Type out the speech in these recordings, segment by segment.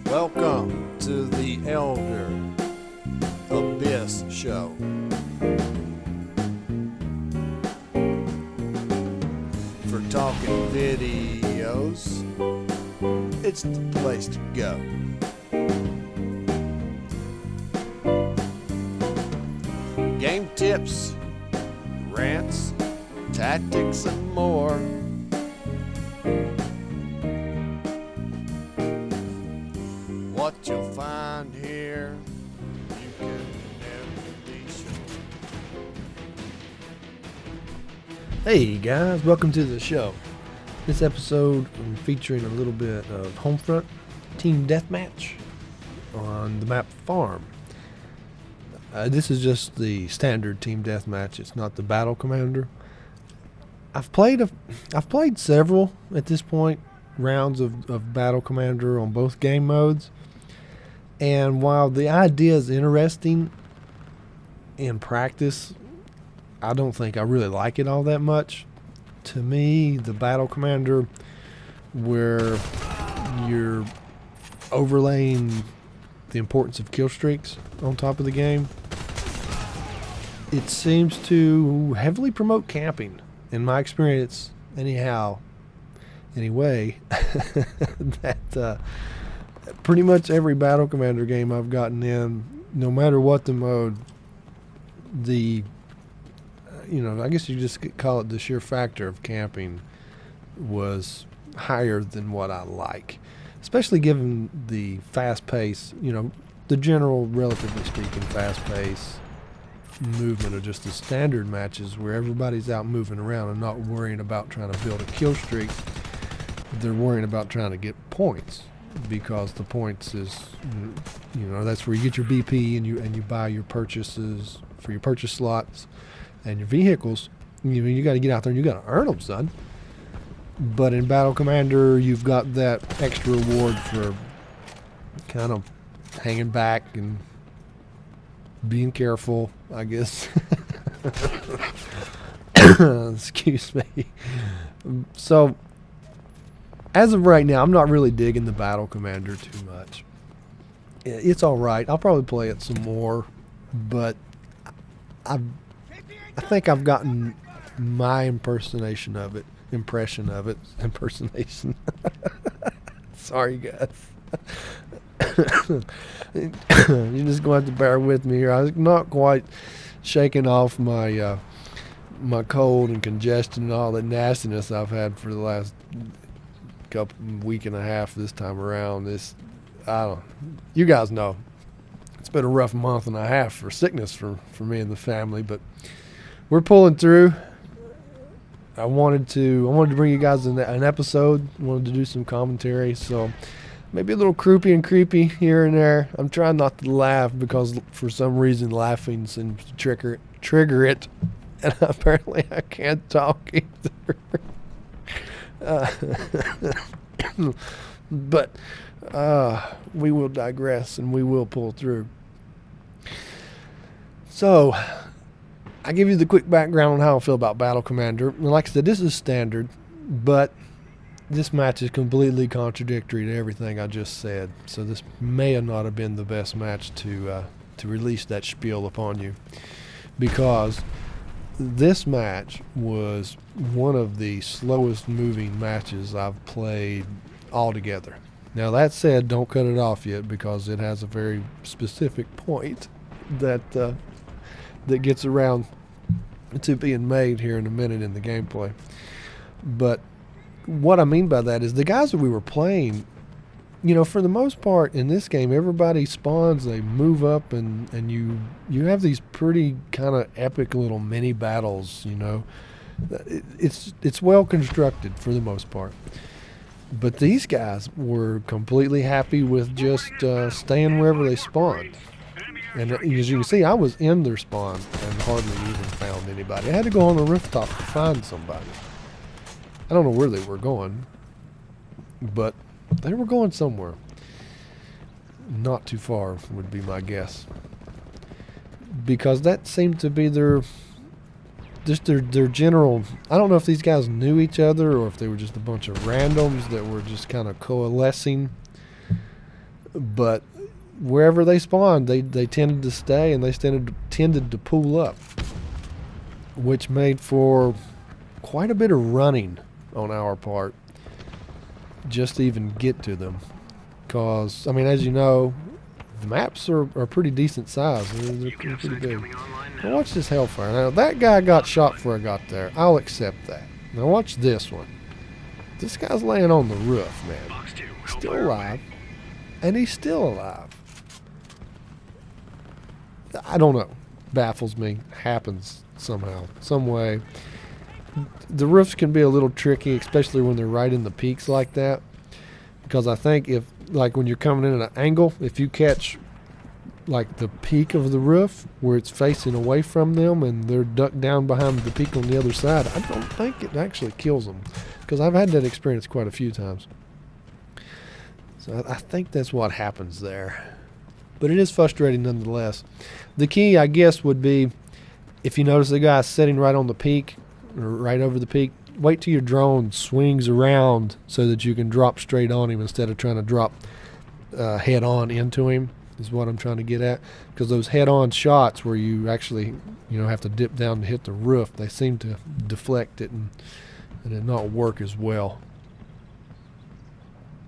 Welcome to the ElderAbyss show. For talking videos, it's the place to go. Game tips, rants, tactics, and more. What you'll find here, you can never be sure. Hey guys, welcome to the show. This episode I'm featuring a little bit of HomeFront Team Deathmatch on the map Farm. This is just the standard Team Deathmatch. It's not the Battle Commander. I've played several at this point rounds of Battle Commander on both game modes. And while the idea is interesting in practice, I don't think I really like it all that much. To me, the Battle Commander, where you're overlaying the importance of kill streaks on top of the game, it seems to heavily promote camping. In my experience, anyway, that pretty much every Battle Commander game I've gotten in, no matter what the mode, I guess you just could call it the sheer factor of camping was higher than what I like. Especially given the fast pace, the general, relatively speaking, fast pace movement of just the standard matches where everybody's out moving around and not worrying about trying to build a kill streak. They're worrying about trying to get points, because the points is, that's where you get your BP and you buy your purchases for your purchase slots and your vehicles. You got to get out there and you got to earn them, son. But in Battle Commander, you've got that extra reward for kind of hanging back and being careful, I guess. Excuse me. So, as of right now, I'm not really digging the Battle Commander too much. It's all right. I'll probably play it some more, but I think I've gotten my impersonation of it. Sorry, guys. You're just going to have to bear with me here. I was not quite shaking off my my cold and congestion and all the nastiness I've had for the last week and a half this time around. You guys know it's been a rough month and a half for sickness for me and the family, but we're pulling through. I wanted to bring you guys an episode. I wanted to do some commentary, so maybe a little croupy and creepy here and there. I'm trying not to laugh because for some reason laughing seems to trigger it, and apparently I can't talk either. But we will digress and we will pull through. So, I give you the quick background on how I feel about Battle Commander. And like I said, this is standard, but this match is completely contradictory to everything I just said. So this may not have been the best match to release that spiel upon you, because this match was one of the slowest moving matches I've played altogether. Now that said, don't cut it off yet, because it has a very specific point that gets around to being made here in a minute in the gameplay. But what I mean by that is the guys that we were playing, for the most part in this game, everybody spawns, they move up, and you have these pretty kind of epic little mini battles. It's well constructed for the most part. But these guys were completely happy with just staying wherever they spawned. And as you can see, I was in their spawn and hardly even found anybody. I had to go on the rooftop to find somebody. I don't know where they were going, but they were going somewhere. Not too far would be my guess. Because that seemed to be their general. I don't know if these guys knew each other or if they were just a bunch of randoms that were just kind of coalescing But wherever they spawned, they tended to stay, and they tended to pool up, which made for quite a bit of running on our part just to even get to them. Because, I mean, as you know, the maps are pretty decent size. They're pretty big. Now watch this hellfire. Now that guy got shot before I got there. I'll accept that. Now watch this one. This guy's laying on the roof, man. Still alive. And he's still alive. I don't know. Baffles me. Happens somehow, some way. The roofs can be a little tricky, especially when they're right in the peaks like that. Because I think if, like when you're coming in at an angle, if you catch like the peak of the roof where it's facing away from them and they're ducked down behind the peak on the other side, I don't think it actually kills them. Because I've had that experience quite a few times. So I think that's what happens there. But it is frustrating nonetheless. The key, I guess, would be if you notice the guy sitting right on the peak, or right over the peak, wait till your drone swings around so that you can drop straight on him instead of trying to drop head on into him, is what I'm trying to get at. Because those head on shots where you actually, you know, have to dip down to hit the roof, they seem to deflect it and it not work as well.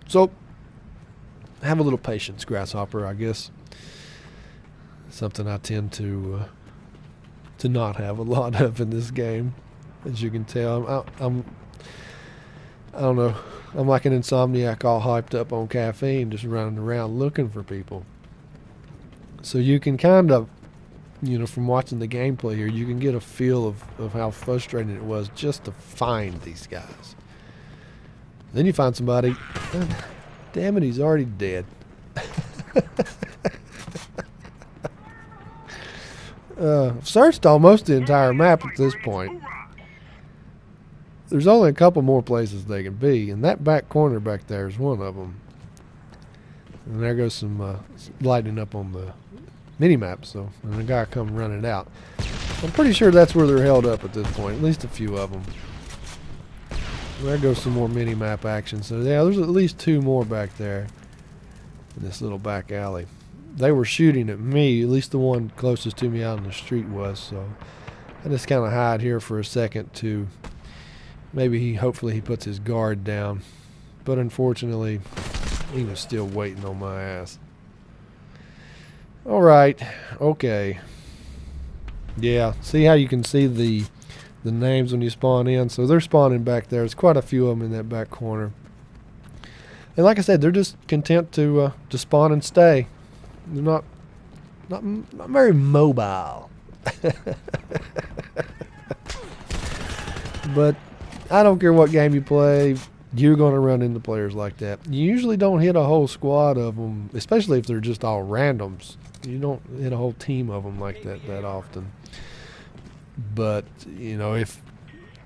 So have a little patience, Grasshopper, I guess. Something I tend to not have a lot of in this game, as you can tell. I don't know. I'm like an insomniac, all hyped up on caffeine, just running around looking for people. So you can kind of, you know, from watching the gameplay here, you can get a feel of how frustrating it was just to find these guys. Then you find somebody, damn it, he's already dead. I've searched almost the entire map at this point. There's only a couple more places they can be, and that back corner back there is one of them. And there goes some lighting up on the mini-map, so and the guy come running out. I'm pretty sure that's where they're held up at this point, at least a few of them. There goes some more mini-map action. So yeah, there's at least two more back there in this little back alley. They were shooting at me, at least the one closest to me out in the street was, so I just kind of hide here for a second to maybe hopefully he puts his guard down. But unfortunately, he was still waiting on my ass. Alright, okay. Yeah, see how you can see the names when you spawn in? So they're spawning back there. There's quite a few of them in that back corner. And like I said, they're just content to spawn and stay. They're not very mobile. But I don't care what game you play, you're going to run into players like that. You usually don't hit a whole squad of them, especially if they're just all randoms. You don't hit a whole team of them like that often. But, you know, if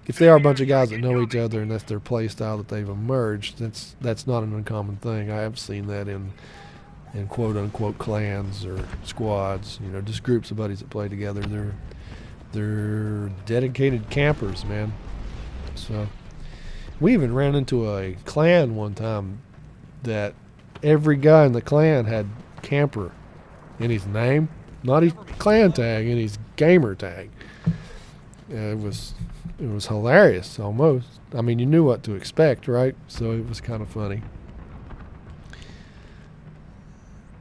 they are a bunch of guys that know each other and that's their play style that they've emerged, that's not an uncommon thing. I have seen that in quote-unquote clans or squads, you know, just groups of buddies that play together. They're dedicated campers, man. So we even ran into a clan one time that every guy in the clan had camper in his name, not his clan tag, in his gamer tag. It was hilarious almost. I mean, you knew what to expect, right? So it was kind of funny.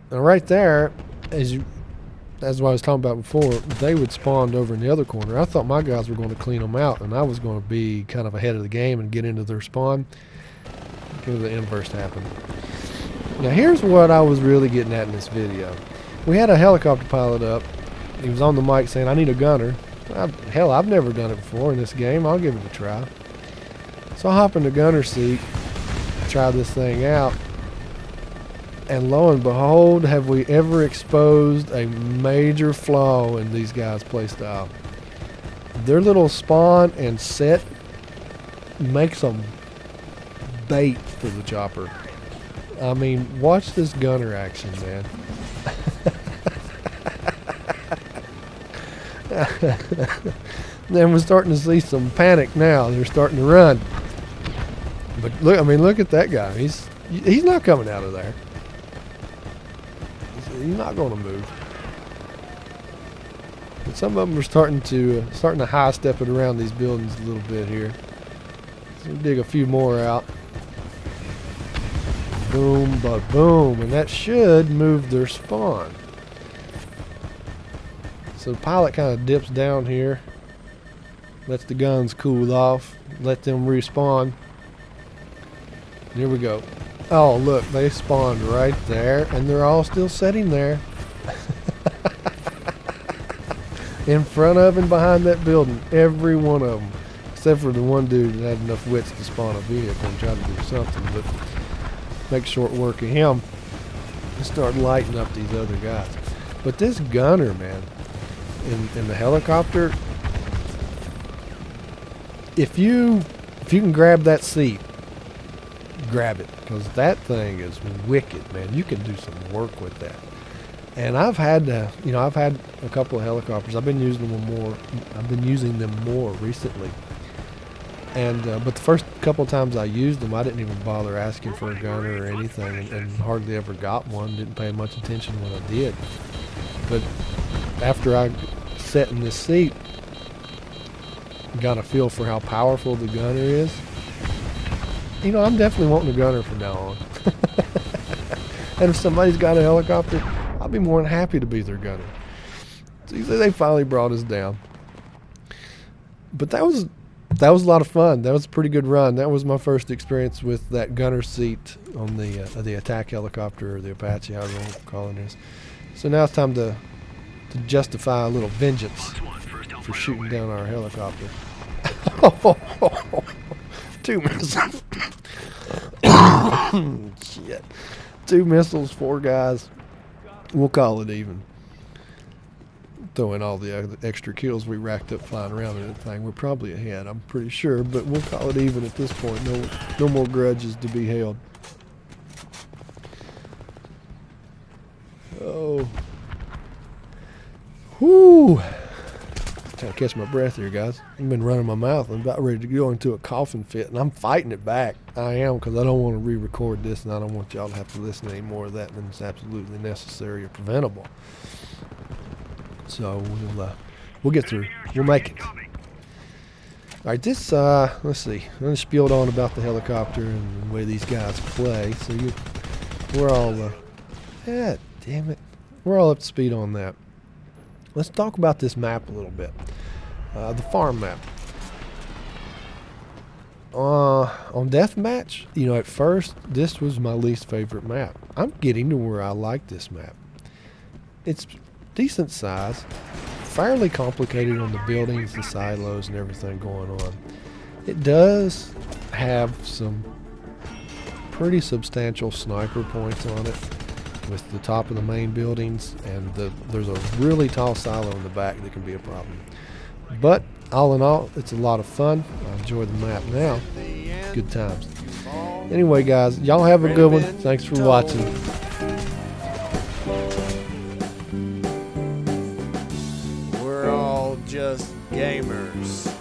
Now right there, as what I was talking about before, they would spawn over in the other corner. I thought my guys were going to clean them out, and I was going to be kind of ahead of the game and get into their spawn. The inverse happened. Now here's what I was really getting at in this video. We had a helicopter pilot up. He was on the mic saying, "I need a gunner." Hell, I've never done it before in this game. I'll give it a try. So I hop in the gunner seat, try this thing out. And lo and behold, have we ever exposed a major flaw in these guys' playstyle. Their little spawn and set makes them bait for the chopper. I mean, watch this gunner action, man. Then we're starting to see some panic now. They're starting to run. But look, I mean, look at that guy. He's not coming out of there. You're not going to move. But some of them are starting to high step it around these buildings a little bit here. So we'll dig a few more out. Boom, but boom, and that should move their spawn. So the pilot kind of dips down here, lets the guns cool off, let them respawn. Here we go. Oh, look, they spawned right there, and they're all still sitting there. In front of and behind that building, every one of them, except for the one dude that had enough wits to spawn a vehicle and try to do something, but make short work of him and start lighting up these other guys. But this gunner, man, in the helicopter, if you can grab that seat, grab it, because that thing is wicked, man. You can do some work with that. And I've had a couple of helicopters. I've been using them more recently. And but the first couple of times I used them, I didn't even bother asking for a gunner or anything, and hardly ever got one. Didn't pay much attention when I did. But after I sat in this seat, got a feel for how powerful the gunner is. You know, I'm definitely wanting a gunner from now on. And if somebody's got a helicopter, I'll be more than happy to be their gunner. So they finally brought us down. But that was a lot of fun. That was a pretty good run. That was my first experience with that gunner seat on the attack helicopter, or the Apache, however you want to call it is. So now it's time to justify a little vengeance for shooting down our helicopter. Two missiles. Shit. 2 missiles, 4 guys. We'll call it even. Throw in all the other extra kills we racked up flying around in that thing. We're probably ahead, I'm pretty sure, but we'll call it even at this point. No more grudges to be held. Oh. Whoo. Trying to catch my breath here, guys. I've been running my mouth. I'm about ready to go into a coughing fit, and I'm fighting it back. I am, because I don't want to re-record this, and I don't want y'all to have to listen to any more of that than is absolutely necessary or preventable. So we'll get through. We'll make it. All right, this let's see. I'm gonna spiel on about the helicopter and the way these guys play. So we're all damn it, we're all up to speed on that. Let's talk about this map a little bit. The farm map. On Deathmatch, you know, at first, this was my least favorite map. I'm getting to where I like this map. It's decent size, fairly complicated on the buildings, the silos, and everything going on. It does have some pretty substantial sniper points on it, with the top of the main buildings, and there's a really tall silo in the back that can be a problem. But all in all, it's a lot of fun. I enjoy the map now. Good times. Anyway, guys, y'all have a good one. Thanks for watching. We're all just gamers.